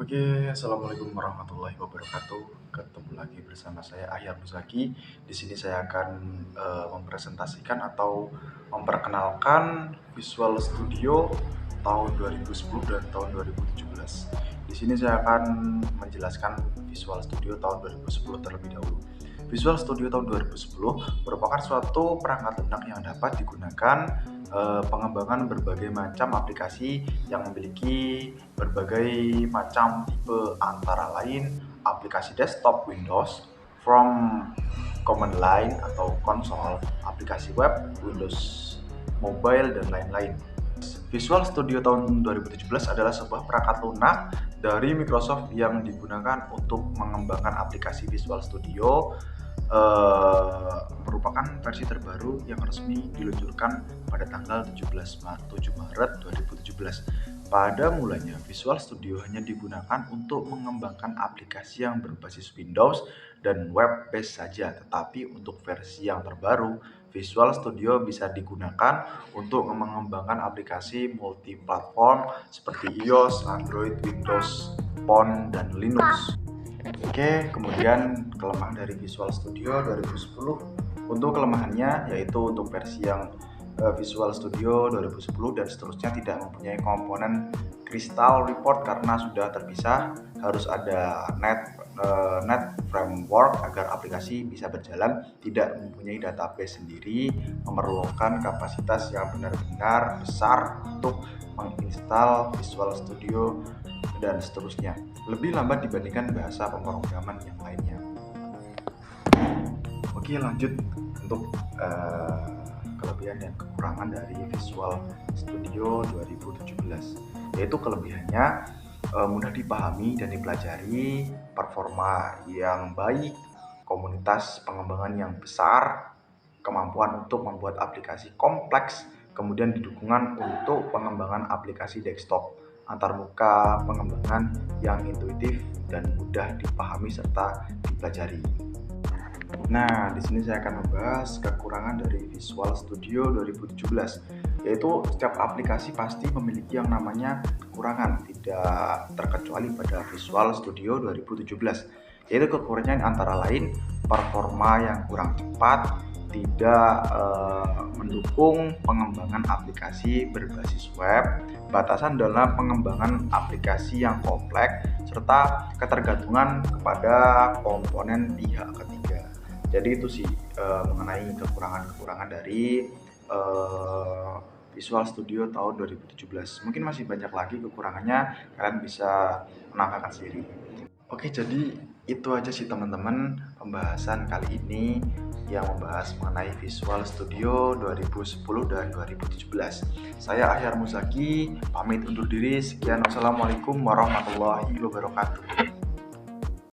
Oke, assalamualaikum warahmatullahi wabarakatuh. Ketemu lagi bersama saya Ahyar Muzaki. Di sini saya akan mempresentasikan atau memperkenalkan Visual Studio tahun 2010 dan tahun 2017. Di sini saya akan menjelaskan Visual Studio tahun 2010 terlebih dahulu. Visual Studio tahun 2010 merupakan suatu perangkat lunak yang dapat digunakan pengembangan berbagai macam aplikasi yang memiliki berbagai macam tipe, antara lain aplikasi desktop Windows, from command line atau konsol, aplikasi web, Windows Mobile, dan lain-lain. Visual Studio tahun 2017 adalah sebuah perangkat lunak dari Microsoft yang digunakan untuk mengembangkan aplikasi Visual Studio. Merupakan versi terbaru yang resmi diluncurkan pada tanggal 7 Maret 2017. Pada mulanya, Visual Studio hanya digunakan untuk mengembangkan aplikasi yang berbasis Windows dan web based saja, tetapi untuk versi yang terbaru, Visual Studio bisa digunakan untuk mengembangkan aplikasi multi-platform seperti iOS, Android, Windows Phone, dan Linux. Oke, kemudian kelemahan dari Visual Studio 2010. Untuk kelemahannya yaitu untuk versi yang Visual Studio 2010 dan seterusnya tidak mempunyai komponen Crystal Report karena sudah terpisah. Harus ada net framework agar aplikasi bisa berjalan, tidak mempunyai database sendiri, memerlukan kapasitas yang benar-benar besar untuk menginstal Visual Studio, dan seterusnya. Lebih lambat dibandingkan bahasa pemrograman yang lainnya. Oke, lanjut untuk kelebihan dan kekurangan dari Visual Studio 2017. Yaitu kelebihannya mudah dipahami dan dipelajari, performa yang baik, komunitas pengembangan yang besar, kemampuan untuk membuat aplikasi kompleks, kemudian dukungan untuk pengembangan aplikasi desktop antarmuka, pengembangan yang intuitif dan mudah dipahami serta dipelajari. Nah, di sini saya akan membahas kekurangan dari Visual Studio 2017, yaitu setiap aplikasi pasti memiliki yang namanya kekurangan, tidak terkecuali pada Visual Studio 2017. Yaitu kekurangannya antara lain performa yang kurang cepat, tidak mendukung pengembangan aplikasi berbasis web, batasan dalam pengembangan aplikasi yang kompleks, serta ketergantungan kepada komponen pihak ketiga. Jadi itu sih mengenai kekurangan-kekurangan dari Visual Studio tahun 2017. Mungkin masih banyak lagi kekurangannya, kalian bisa menambahkan sendiri. Oke, jadi itu aja sih teman-teman pembahasan kali ini yang membahas mengenai Visual Studio 2010 dan 2017. Saya Ahyar Muzaki, pamit undur diri. Sekian, wassalamualaikum warahmatullahi wabarakatuh.